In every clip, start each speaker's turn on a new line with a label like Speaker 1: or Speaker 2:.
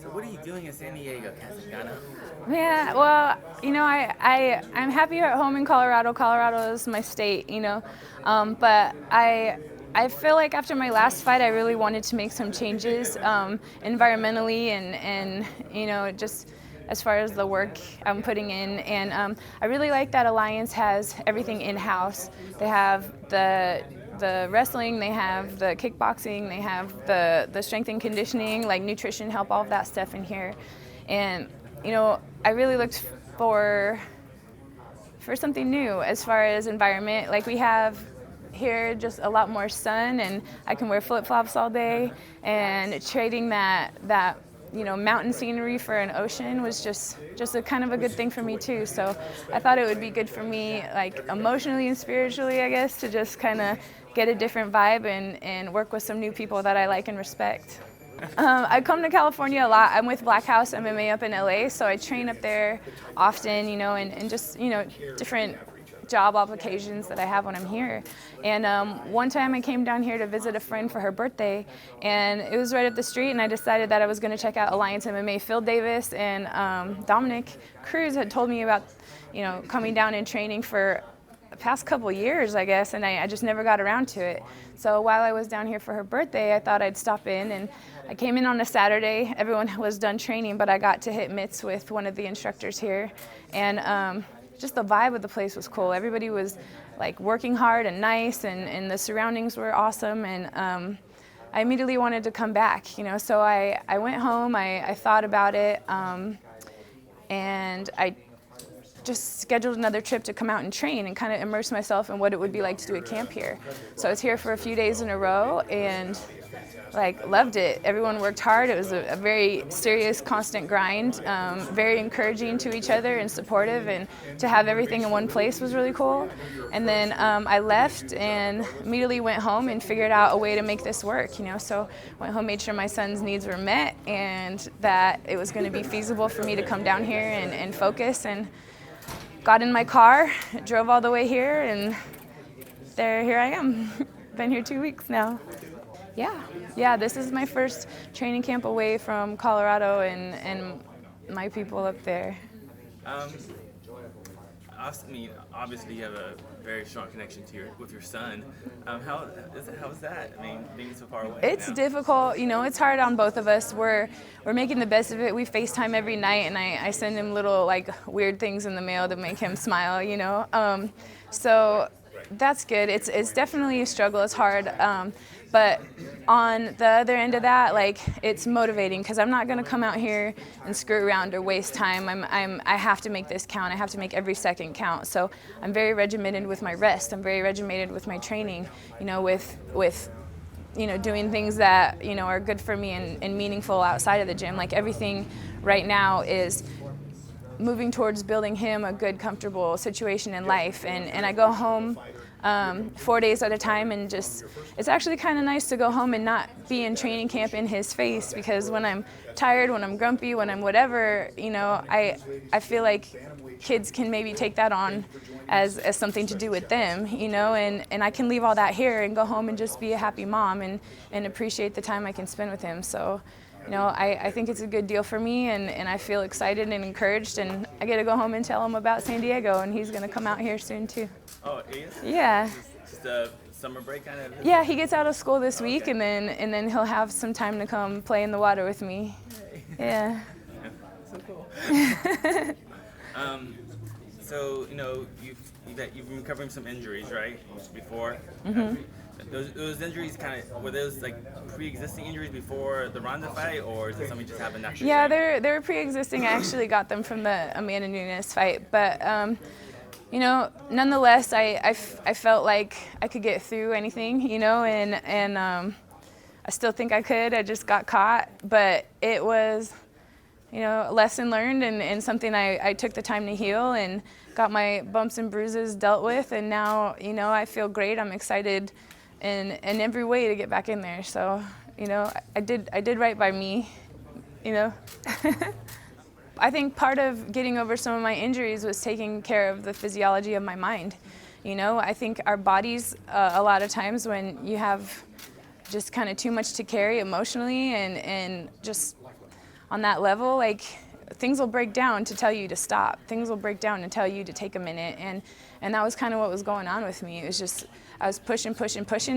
Speaker 1: So what are you doing in San Diego, Zingano?
Speaker 2: Yeah, well, I'm happier at home in Colorado. Colorado is my state, but I feel like after my last fight, I really wanted to make some changes environmentally and just as far as the work I'm putting in. And I really like that Alliance has everything in-house. They have the wrestling, they have the kickboxing, they have the strength and conditioning, like nutrition help, all of that stuff in here. And I really looked for something new as far as environment. Like we have here just a lot more sun, and I can wear flip-flops all day, and trading that mountain scenery for an ocean was just a kind of a good thing for me too. So I thought it would be good for me, like emotionally and spiritually, I guess, to just kind of get a different vibe and work with some new people that I like and respect. I come to California a lot. I'm with Black House MMA up in LA, so I train up there often, and just, different job applications that I have when I'm here. And one time I came down here to visit a friend for her birthday, and it was right up the street, and I decided that I was going to check out Alliance MMA. Phil Davis and Dominic Cruz had told me about, coming down and training for the past couple years, I guess, and I just never got around to it. So while I was down here for her birthday, I thought I'd stop in, and I came in on a Saturday. Everyone was done training, but I got to hit mitts with one of the instructors here, and just the vibe of the place was cool. Everybody was like working hard and nice, and the surroundings were awesome, and I immediately wanted to come back, so I went home, I thought about it, and I just scheduled another trip to come out and train and kind of immerse myself in what it would be like to do a camp here. So I was here for a few days in a row and loved it. Everyone worked hard. It was a very serious, constant grind, very encouraging to each other and supportive, and to have everything in one place was really cool. And then I left and immediately went home and figured out a way to make this work, So went home, made sure my son's needs were met and that it was going to be feasible for me to come down here and focus, and got in my car, drove all the way here, and here I am. Been here 2 weeks now. Yeah, this is my first training camp away from Colorado and my people up there.
Speaker 1: Obviously you have a very strong connection with your son. How is that? Being so far away.
Speaker 2: It's
Speaker 1: now?
Speaker 2: difficult, it's hard on both of us. We're making the best of it. We FaceTime every night, and I send him little weird things in the mail to make him smile, So that's good. It's definitely a struggle. It's hard. But on the other end of that, it's motivating, because I'm not going to come out here and screw around or waste time. I have to make this count. I have to make every second count. So I'm very regimented with my rest. I'm very regimented with my training, with doing things that, are good for me and meaningful outside of the gym. Everything right now is moving towards building him a good, comfortable situation in life. And I go home 4 days at a time, and it's actually kind of nice to go home and not be in training camp in his face, because when I'm tired, when I'm grumpy, when I'm whatever, I feel like kids can maybe take that on as something to do with them, and I can leave all that here and go home and just be a happy mom and appreciate the time I can spend with him. So I think it's a good deal for me, and I feel excited and encouraged, and I get to go home and tell him about San Diego, and he's going to come out here soon too.
Speaker 1: Oh, he is?
Speaker 2: Yeah.
Speaker 1: Just a summer break kind of?
Speaker 2: Yeah, he gets out of school this week,
Speaker 1: okay.
Speaker 2: and then he'll have some time to come play in the water with me. Yeah.
Speaker 1: So cool. So you've been recovering some injuries, right? Before.
Speaker 2: Mm-hmm.
Speaker 1: Those injuries were those pre-existing injuries before the Ronda fight, or is it something just happened after?
Speaker 2: Yeah, they're pre-existing. I actually got them from the Amanda Nunes fight, but nonetheless, I felt like I could get through anything, and I still think I could. I just got caught, but it was, a lesson learned, and something I took the time to heal and got my bumps and bruises dealt with, and now, I feel great. I'm excited in every way to get back in there. So, I did right by me, I think part of getting over some of my injuries was taking care of the physiology of my mind. I think our bodies, a lot of times when you have just kind of too much to carry emotionally and just on that level, like things will break down to tell you to stop. Things will break down and tell you to take a minute. And that was kind of what was going on with me. It was just, I was pushing,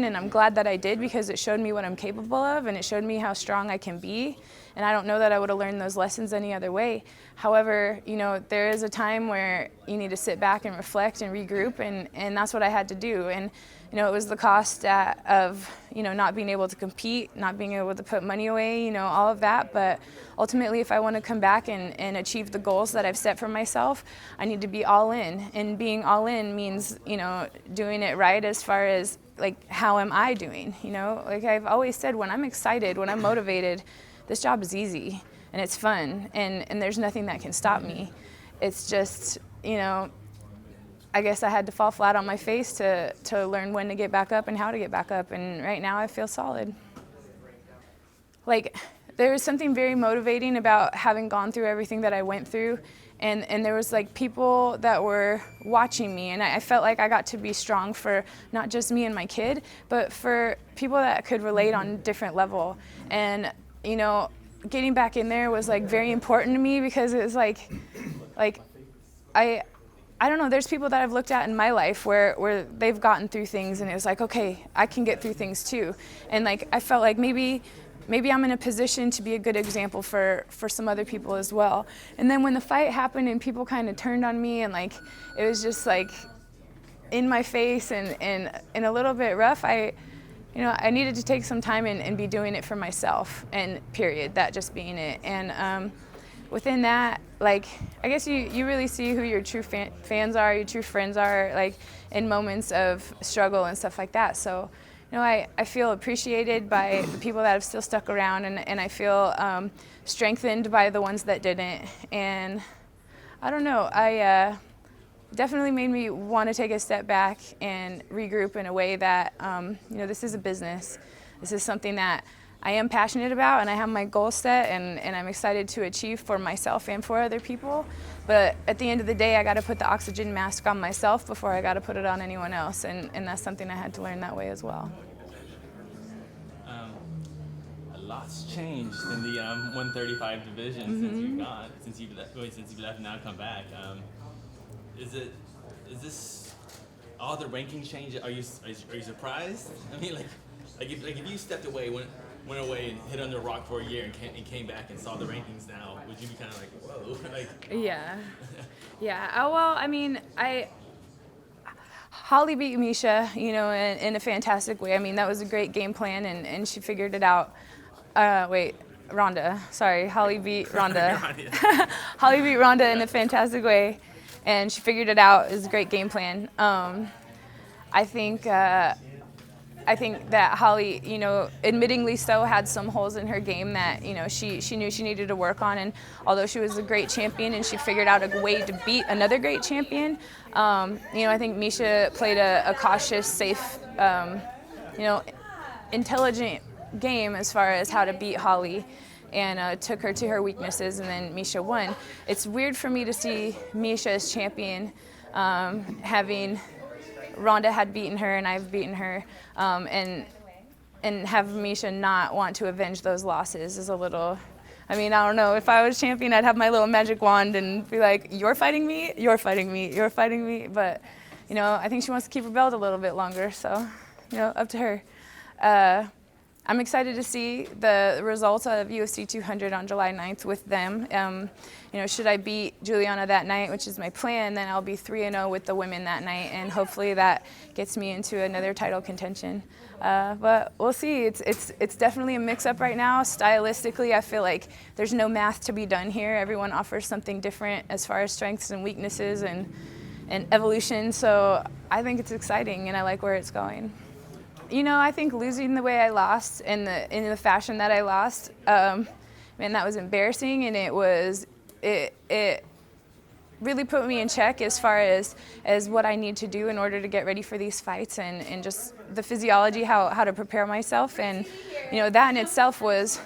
Speaker 2: and I'm glad that I did, because it showed me what I'm capable of, and it showed me how strong I can be. And I don't know that I would have learned those lessons any other way. However, you know, there is a time where you need to sit back and reflect and regroup, and that's what I had to do. And you know, it was the cost of, you know, not being able to compete, not being able to put money away, you know, all of that. But ultimately, if I want to come back and achieve the goals that I've set for myself, I need to be all in. And being all in means, you know, doing it right as far as, like, how am I doing? You know, like I've always said, when I'm excited, when I'm motivated, this job is easy and it's fun, and there's nothing that can stop me. It's just, you know, I guess I had to fall flat on my face to learn when to get back up and how to get back up, and right now I feel solid. Like, there was something very motivating about having gone through everything that I went through, and there was like people that were watching me, and I felt like I got to be strong for not just me and my kid, but for people that could relate on a different level. And you know, getting back in there was like very important to me, because it was like I don't know, there's people that I've looked at in my life where they've gotten through things, and it was like, okay, I can get through things too. And like, I felt like maybe I'm in a position to be a good example for some other people as well. And then when the fight happened and people kind of turned on me, and like, it was just like in my face and a little bit rough, I needed to take some time and be doing it for myself, and period, that just being it. And within that, like, I guess you really see who your true fans are, your true friends are, like, in moments of struggle and stuff like that. So, you know, I feel appreciated by the people that have still stuck around, and I feel strengthened by the ones that didn't. And I don't know, definitely made me want to take a step back and regroup in a way that, you know, this is a business. This is something that I am passionate about, and I have my goals set, and I'm excited to achieve for myself and for other people. But at the end of the day, I got to put the oxygen mask on myself before I got to put it on anyone else, and that's something I had to learn that way as well.
Speaker 1: A lot's changed in the 135 division since you've gone, since you've left and now come back. Is this all the rankings change? Are you surprised? I mean, like if you stepped away, went away and hid under a rock for a year and came back and saw the rankings now, would you be kind of like, whoa? Like,
Speaker 2: yeah. Oh, well, I mean, Holly beat Miesha, you know, in a fantastic way. I mean, that was a great game plan, and she figured it out. Ronda. Sorry, Holly beat Ronda. Holly beat Ronda in a fantastic way, and she figured it out. It was a great game plan. I think that Holly, you know, admittingly so, had some holes in her game that, you know, she knew she needed to work on. And although she was a great champion and she figured out a way to beat another great champion, you know, I think Miesha played a cautious, safe, you know, intelligent game as far as how to beat Holly, and took her to her weaknesses, and then Miesha won. It's weird for me to see Miesha as champion, having Ronda had beaten her and I've beaten her, and have Miesha not want to avenge those losses is a little, I mean, I don't know, if I was champion, I'd have my little magic wand and be like, you're fighting me, you're fighting me, you're fighting me, but, you know, I think she wants to keep her belt a little bit longer, so, you know, up to her. I'm excited to see the results of UFC 200 on July 9th with them. You know, should I beat Juliana that night, which is my plan, then I'll be 3-0 with the women that night, and hopefully that gets me into another title contention. But we'll see. It's definitely a mix-up right now. Stylistically, I feel like there's no math to be done here. Everyone offers something different as far as strengths and weaknesses and evolution. So I think it's exciting, and I like where it's going. You know, I think losing the way I lost in the fashion that I lost, man, that was embarrassing, and it really put me in check as far as what I need to do in order to get ready for these fights, and just the physiology, how to prepare myself. And, you know, that in itself was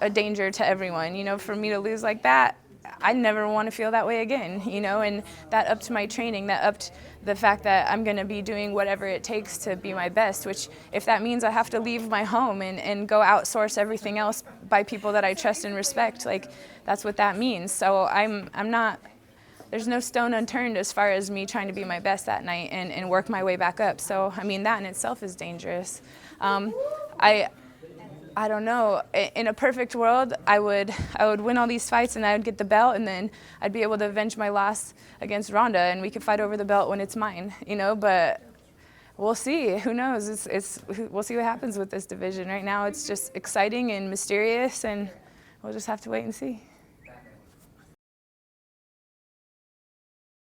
Speaker 2: a danger to everyone. You know, for me to lose like that, I never want to feel that way again, you know, and that upped my training, that upped the fact that I'm going to be doing whatever it takes to be my best, which if that means I have to leave my home and go outsource everything else by people that I trust and respect. Like, that's what that means. So I'm not, there's no stone unturned as far as me trying to be my best that night and work my way back up. So, I mean, that in itself is dangerous. I don't know. In a perfect world, I would win all these fights and I would get the belt, and then I'd be able to avenge my loss against Ronda, and we could fight over the belt when it's mine, you know. But we'll see. Who knows? We'll see what happens with this division. Right now, it's just exciting and mysterious, and we'll just have to wait and see.